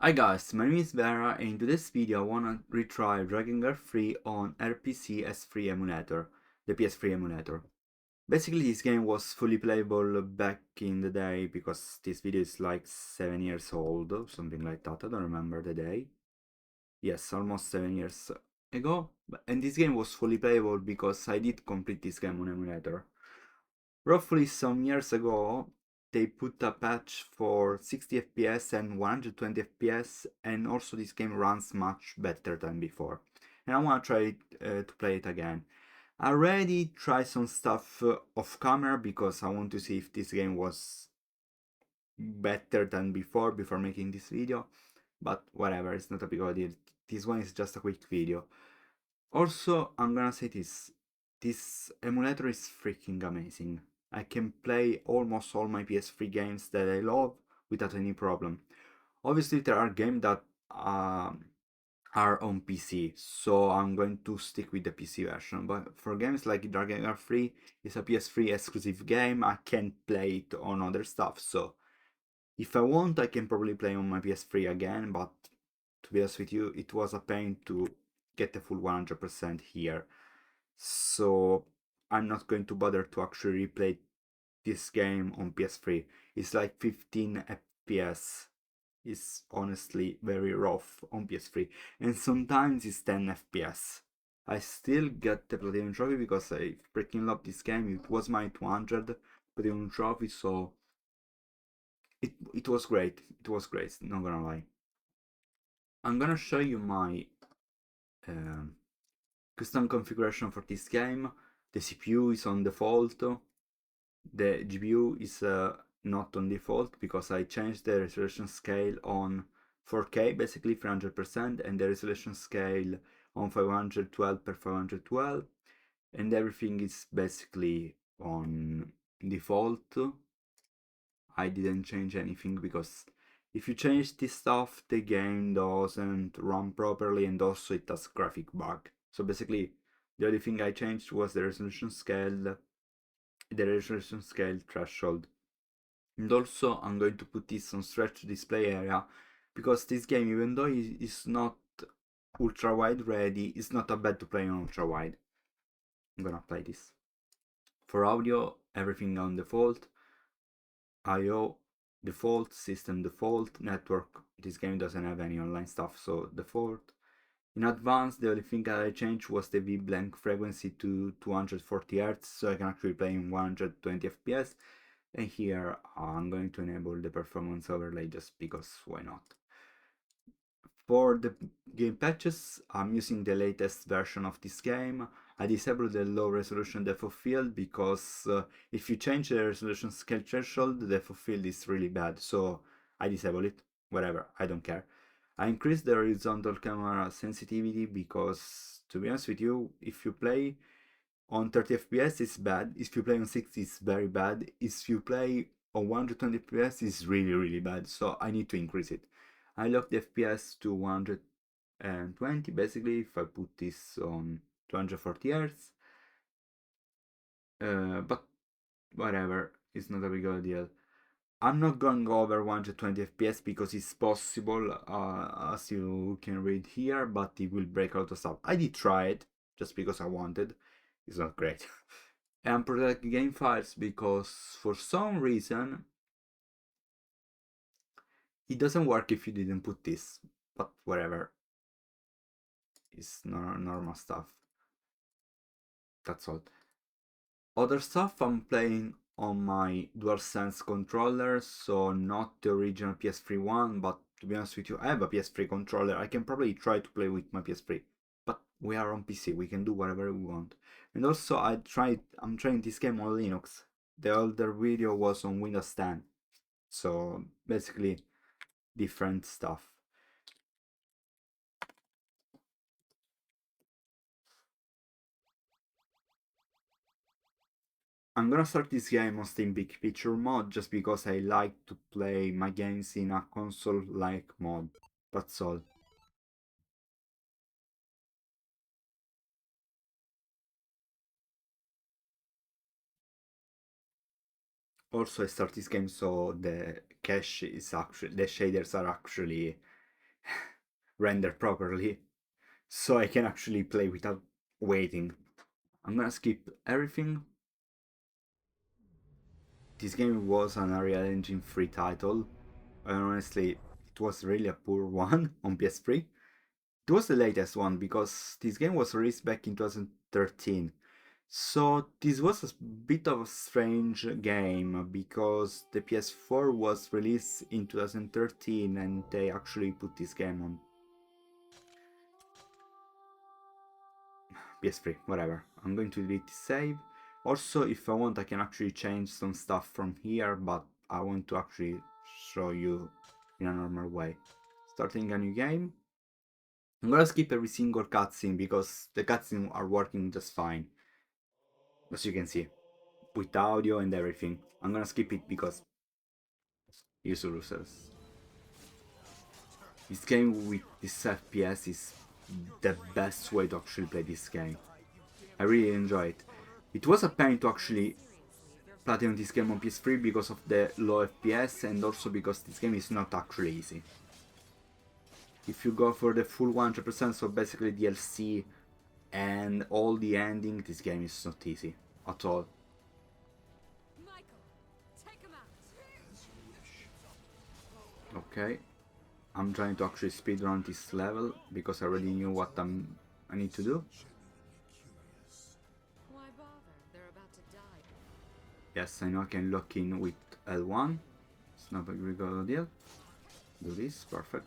Hi guys, my name is Mera and in today's video I wanna retry Drakengard 3 on RPCS3 emulator, the PS3 emulator. Basically this game was fully playable back in the day because this video is like 7 years old, or something like that, I don't remember the day. Yes, almost 7 years ago, and this game was fully playable because I did complete this game on emulator. Roughly some years ago, they put a patch for 60 FPS and 120 FPS, and also this game runs much better than before. And I want to try to play it again. I already tried some stuff off camera because I want to see if this game was better than before making this video, but whatever, it's not a big deal. This one is just a quick video. Also, I'm gonna say this emulator is freaking amazing. I can play almost all my PS3 games that I love without any problem. Obviously, there are games that are on PC, so I'm going to stick with the PC version. But for games like Drakengard 3, it's a PS3 exclusive game, I can't play it on other stuff, so if I want, I can probably play on my PS3 again, but to be honest with you, it was a pain to get the full 100% here. So I'm not going to bother to actually replay this game on PS3. It's like 15 FPS. It's honestly very rough on PS3, and sometimes it's 10 FPS. I still get the Platinum Trophy because I freaking love this game. It was my 200 Platinum Trophy, so it was great. It was great, not gonna lie. I'm gonna show you my um, custom configuration for this game. The CPU is on default. The GPU is not on default because I changed the resolution scale on 4K, basically 300%, and the resolution scale on 512 per 512, and everything is basically on default. I didn't change anything because if you change this stuff, the game doesn't run properly, and also it has graphic bug. So basically, the only thing I changed was the resolution scale threshold. And also, I'm going to put this on stretch display area because this game, even though it is not ultra wide ready, it's not that bad to play on ultra wide. I'm gonna play this. For audio, everything on default. IO default, system default, network. This game doesn't have any online stuff, so default. In advanced, the only thing that I changed was the V-blank frequency to 240 Hz, so I can actually play in 120 FPS. And here I'm going to enable the performance overlay just because why not. For the game patches, I'm using the latest version of this game. I disabled the low resolution depth of field because if you change the resolution scale threshold, the depth of field is really bad, so I disable it. Whatever, I don't care. I increased the horizontal camera sensitivity because, to be honest with you, if you play on 30 FPS it's bad, if you play on 60 it's very bad, if you play on 120 FPS it's really bad, so I need to increase it. I locked the FPS to 120 basically if I put this on 240 Hz, but whatever, it's not a big deal. I'm not going over 120 FPS because it's possible, as you can read here, but it will break a lot of stuff. I did try it just because I wanted. It's not great. And protect game files because for some reason it doesn't work if you didn't put this, but whatever, it's normal stuff. That's all. Other stuff, I'm playing on my DualSense controller, so not the original PS3 one, but to be honest with you, I have a PS3 controller. I can probably try to play with my PS3, but we are on PC, we can do whatever we want. And also I'm trying this game on Linux. The older video was on Windows 10, so basically different stuff. I'm gonna start this game on Steam Big Picture mode just because I like to play my games in a console-like mode. That's all. Also, I start this game so the cache is actually, the shaders are actually render properly, so I can actually play without waiting. I'm gonna skip everything. This game was an Unreal Engine 3 title, and honestly, it was really a poor one on PS3. It was the latest one because this game was released back in 2013. So this was a bit of a strange game because the PS4 was released in 2013 and they actually put this game on PS3, whatever. I'm going to delete this save. Also, if I want, I can actually change some stuff from here, but I want to actually show you in a normal way. Starting a new game. I'm gonna skip every single cutscene because the cutscenes are working just fine. As you can see, with audio and everything. I'm gonna skip it because use losers. This game with this FPS is the best way to actually play this game. I really enjoy it. It was a pain to actually platinum this game on PS3 because of the low FPS and also because this game is not actually easy. If you go for the full 100%, so basically DLC and all the ending, this game is not easy at all. Okay, I'm trying to actually speedrun this level because I already knew what I need to do. Yes, I know I can lock in with L1. It's not a big deal. Do this, perfect.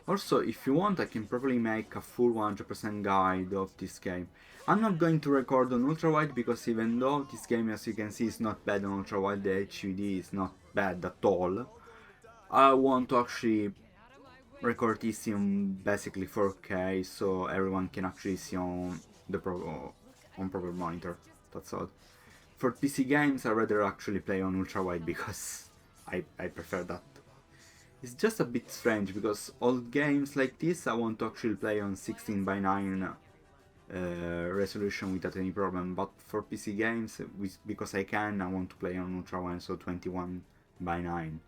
Also, if you want, I can probably make a full 100% guide of this game. I'm not going to record on ultrawide because even though this game, as you can see, is not bad on ultrawide, the HUD is not bad at all. I want to actually record this in basically 4K so everyone can actually see on the proper monitor. That's all. For PC games, I rather actually play on ultrawide because I prefer that. It's just a bit strange because old games like this I want to actually play on 16:9 resolution without any problem, but for PC games, because I can, I want to play on ultrawide, so 21:9.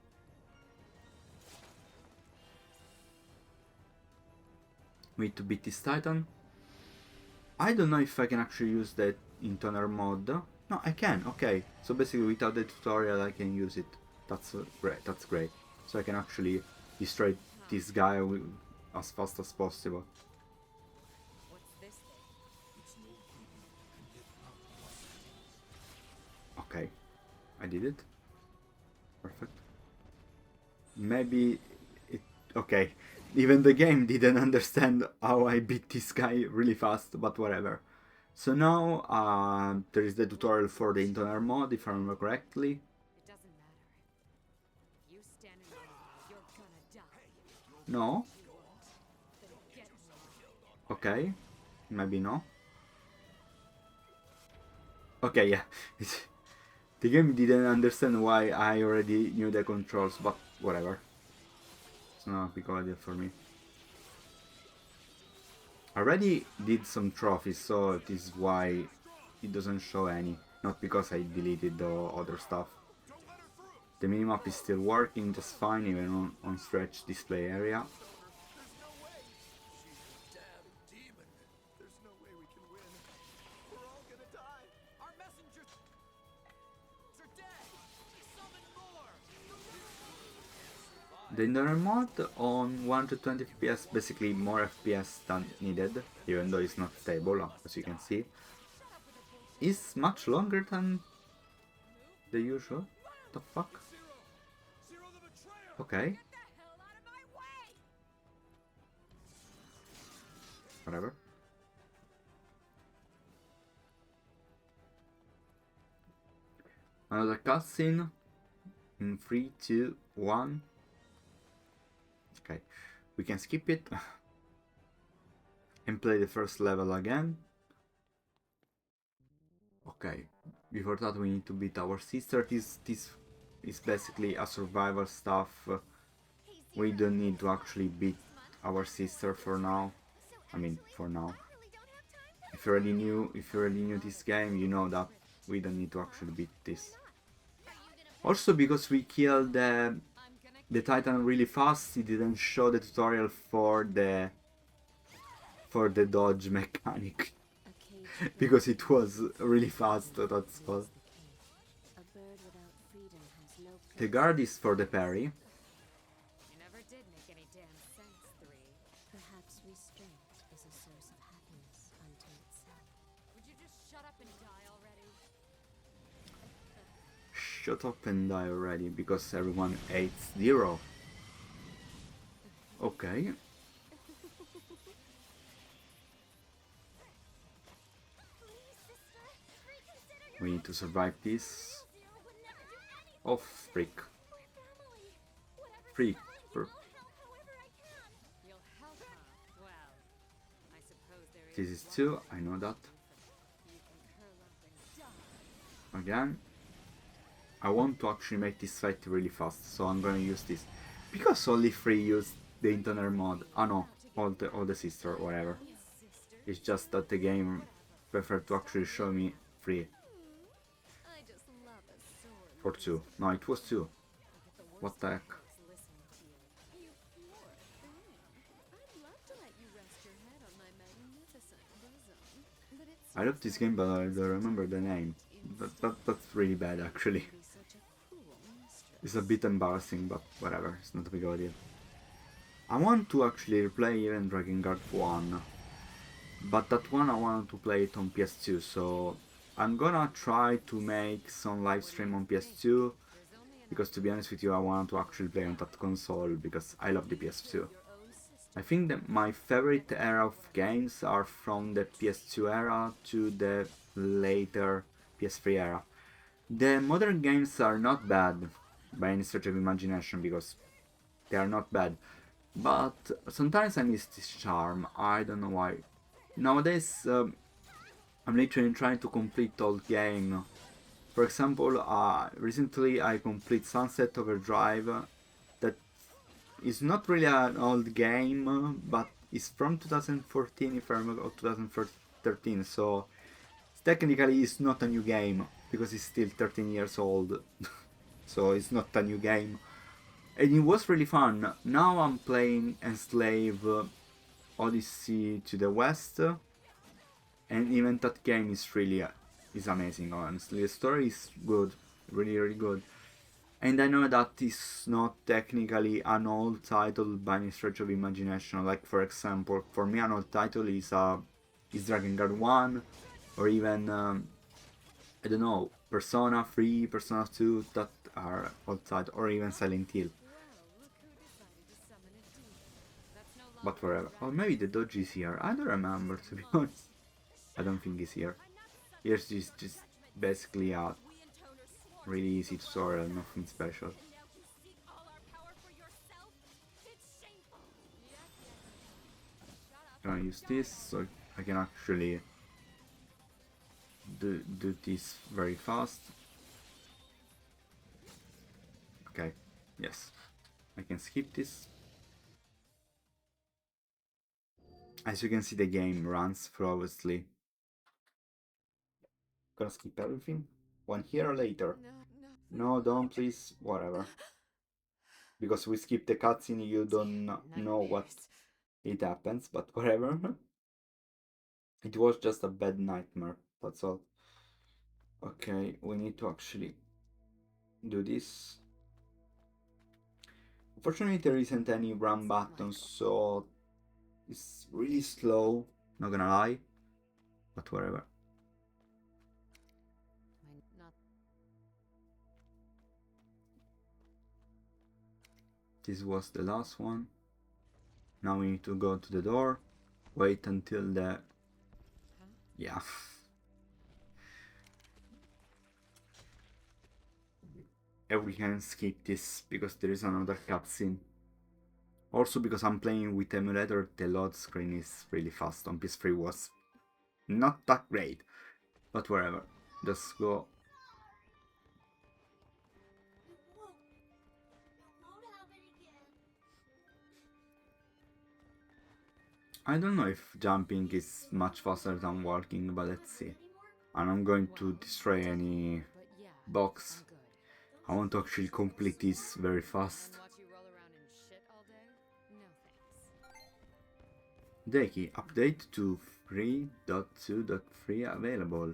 Wait to beat this Titan. I don't know if I can actually use that in toner mode. No, I can. Okay, so basically without the tutorial I can use it. That's great. That's great. So I can actually destroy this guy as fast as possible. Okay, I did it. Perfect. Maybe it... Okay, even the game didn't understand how I beat this guy really fast, but whatever. So now there is the tutorial for the Intoner mod, if I remember correctly. No? Okay, maybe no. Okay, yeah. The game didn't understand why I already knew the controls, but whatever. It's not a big deal for me. I already did some trophies, so this is why it doesn't show any. Not because I deleted the other stuff. The minimap is still working just fine, even on stretch display area. The internal mod on 120 FPS, basically more FPS than needed, even though it's not stable, as you can see, is much longer than the usual. What the fuck? Okay. Whatever. Another cutscene in 3, 2, 1. Okay, we can skip it and play the first level again. Okay, before that we need to beat our sister. This is basically a survival stuff. We don't need to actually beat our sister for now. I mean, for now. If you already knew this game, you know that we don't need to actually beat this. Also because we killed the Titan really fast, it didn't show the tutorial for the dodge mechanic. Because it was really fast, that's all. The guard is for the parry. You never did make any damn sense, 3. Perhaps restraint is a source of happiness unto itself. Would you just shut up and die already? Shut up and die already, because everyone hates Zero. Okay. We need to survive this. Oh, freak. Freak. You'll help, huh? Well, I suppose there This is is 2, I know that. you can curl up and die. Again. I want to actually make this fight really fast, so I'm gonna use this. Because only 3 use the internet mod. Ah no, all the sister, whatever. It's just that the game preferred to actually show me 3. I just love a sword. Or 2. No, it was 2. What the heck? You poor thing. I'd love to let you rest your head on my magnificent bosom. But it's I love this game, but I don't remember the name. That's really bad, actually. such a cruel mistress. It's a bit embarrassing, but whatever, it's not a big deal. I want to actually replay even Drakengard 1, but that one I want to play it on PS2, so I'm gonna try to make some live stream on PS2, because to be honest with you, I want to actually play on that console, because I love the PS2. I think that my favorite era of games are from the PS2 era to the later PS3 era. The modern games are not bad by any stretch of imagination, because they are not bad, but sometimes I miss this charm. I don't know why. Nowadays, I'm literally trying to complete old game. For example, recently I complete Sunset Overdrive. That is not really an old game, but it's from 2014 if I remember, or 2013. So technically it's not a new game because it's still 13 years old. So it's not a new game. And it was really fun. Now I'm playing Enslave Odyssey to the West, and even that game is really is amazing. Honestly, the story is good, really good. And I know that it's not technically an old title by any stretch of imagination. Like for example, for me an old title is Drakengard 1, or even I don't know, Persona 3, Persona 2, that are old titles, or even Silent Hill. But whatever. Or maybe the Dodge is here. I don't remember, to be honest. I don't think he's here. Here's just basically a really easy tutorial, nothing special. I'm gonna use this so I can actually do this very fast. Okay, yes. I can skip this. As you can see, the game runs flawlessly. Gonna skip everything. 1 year later. No, don't please. Whatever. Because we skip the cutscene, you don't know what it happens, but whatever. It was just a bad nightmare, that's all. Okay, we need to actually do this. Unfortunately, there isn't any run button, so it's really slow, not gonna lie, but whatever. This was the last one. Now we need to go to the door, wait until the... yeah. And we can skip this because there is another cutscene. Also because I'm playing with emulator, the load screen is really fast. On PS3 was not that great, but whatever. Just go. I don't know if jumping is much faster than walking, but let's see. And I'm going to destroy any box. I want to actually complete this very fast. And watch you roll around in shit all day? No thanks. Drakey, update to 3.2.3 available.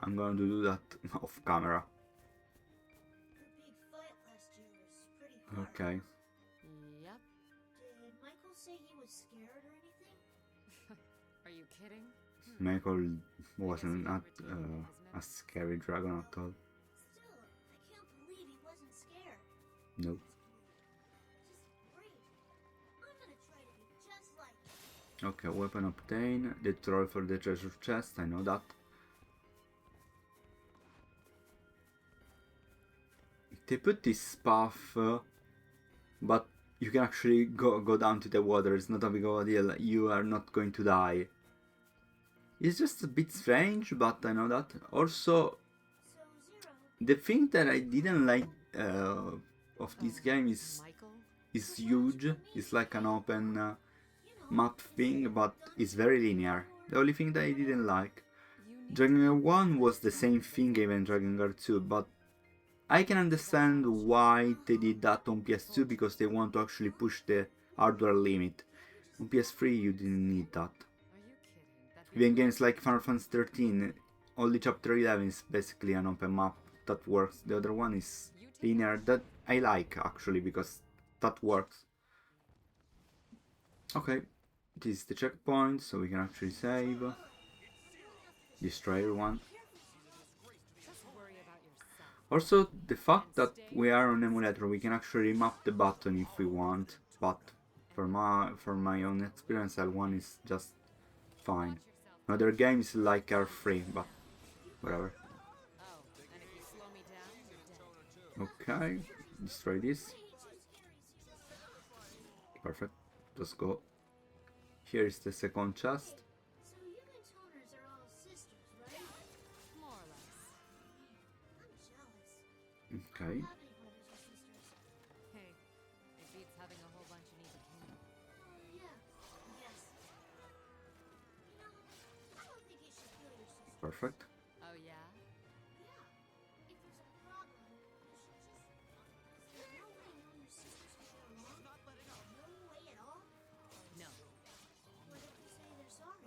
I'm going to do that off camera. The big fight last year was pretty hard. Okay. Yep. Did Michael say he was scared or anything? Are you kidding? Michael wasn't not a scary dragon at all. Still, I can't believe he wasn't scared. Nope. Just brave. I'm gonna try to be just like him. Okay, weapon obtain. The troll for the treasure chest, I know that. They put this path, but you can actually go down to the water. It's not a big of a deal. You are not going to die. It's just a bit strange, but I know that. Also, So, Zero, the thing that I didn't like of this game is Michael? huge. It's like an open you know, map thing, but it's very linear. The only thing that I didn't like. You need Drakengard 1 was the same thing, even Drakengard 2, but I can understand why they did that on PS2, because they want to actually push the hardware limit. On PS3 you didn't need that. Are you kidding? That'd be Even games like Final Fantasy 13, only chapter 11 is basically an open map that works. The other one is linear, that I like actually, because that works. Okay, this is the checkpoint, so we can actually save. Destroy everyone. just worry about yourself. Also, the fact that we are on emulator, we can actually map the button if we want, but for my own experience, L1 is just fine. Other games like R3, but whatever. Oh, and if you slow me down, you're dead. Okay, destroy this. Perfect. Let's go. Here is the second chest. so you and Toners are all sisters, right? More or less. I'm jealous. Okay. Do you have any brothers or sisters? Hey, it beats having a whole bunch and eat a king. Oh, yeah. Yes. You know, I don't think you should kill your sister. Perfect. Oh yeah? Yeah. If there's a problem, you should just... There's no way you and your sisters can get along? No way at all? No. What if you say they're sorry?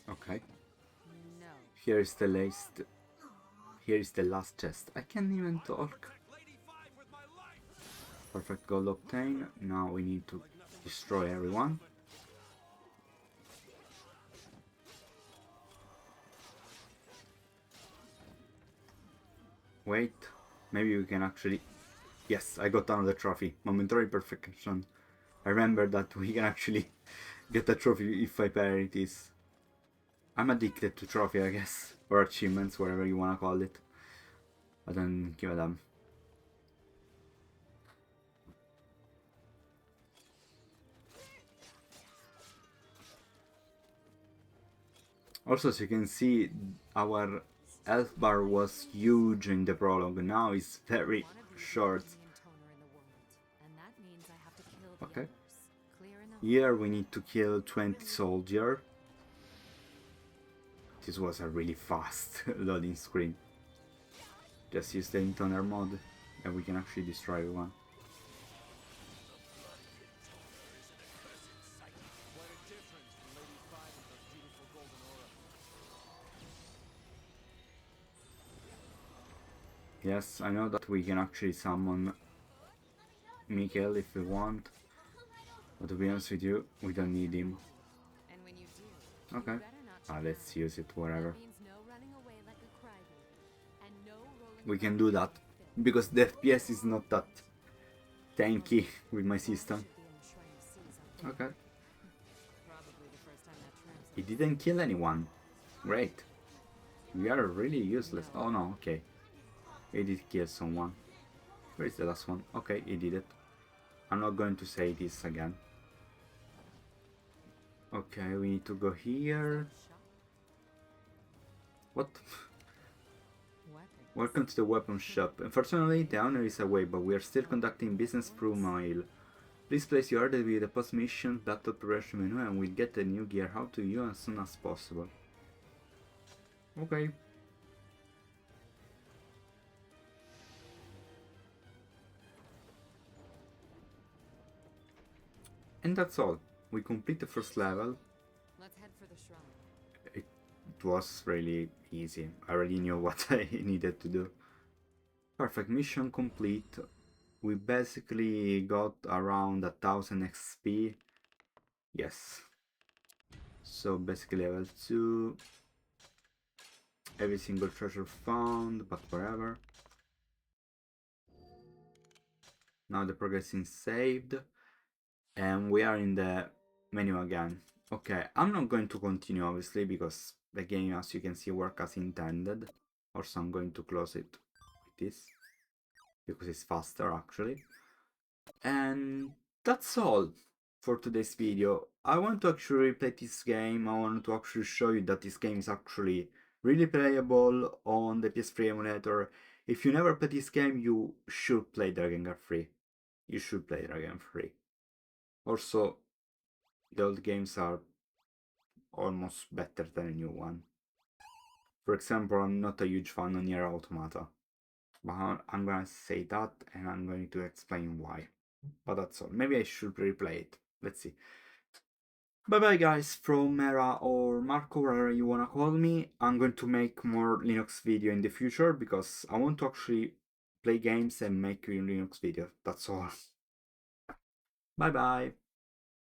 Okay. No. Here is the last. Here is the last chest. I can't even talk. Perfect, gold obtained. Now we need to destroy everyone. Wait, maybe we can actually... Yes, I got another trophy. Momentary perfection. I remember that we can actually get a trophy if I parry this. I'm addicted to trophy, I guess. Or achievements, whatever you wanna call it. I don't give a damn. Also, as you can see, our health bar was huge in the prologue. Now it's very One of these short. is the Indian toner in the world, and that means I have to kill the Okay. others. Clear enough? Here we need to kill 20 soldier. This was a really fast loading screen. Just use the intoner mod and we can actually destroy everyone. Yes, I know that we can actually summon Mikhail if we want, but to be honest with you, we don't need him. And when you do, Okay. you better not Let's use it, whatever. That means no running away like a crybaby, and no rolling We can around do like that, a fiddle. because the FPS is not that tanky with my system. Should be in the Shrine of Seas out Okay. there. Probably the first time that He translates. didn't kill anyone. Great. We are really useless. Oh no, okay. He did kill someone. Where is the last one? Okay, he did it. I'm not going to say this again. Okay, we need to go here. Shop? What? Weapons. Welcome to the weapon shop. Unfortunately, the owner is away, but we are still conducting business through mail. Please place your order with the post-mission battle preparation menu and we'll get the new gear out to you as soon as possible. Okay. And that's all. We complete the first level. Let's head for the shrine. It was really easy. I already knew what I needed to do. Perfect, mission complete. We basically got around 1000 XP. Yes. So basically level 2. Every single treasure found, but whatever. Now the progress is saved. And we are in the menu again. Okay, I'm not going to continue obviously because the game, as you can see, works as intended. Also, I'm going to close it with this because it's faster actually. And that's all for today's video. I want to actually replay this game. I want to actually show you that this game is actually really playable on the PS3 emulator. If you never played this game, you should play Drakengard 3. You should play Drakengard 3. Also, the old games are almost better than a new one. For example, I'm not a huge fan of Nier Automata, but I'm gonna say that and I'm going to explain why. But that's all. Maybe I should replay it. Let's see. Bye bye guys from Mera or Marco, whatever you wanna call me. I'm going to make more Linux video in the future because I want to actually play games and make a Linux video. That's all. Bye bye.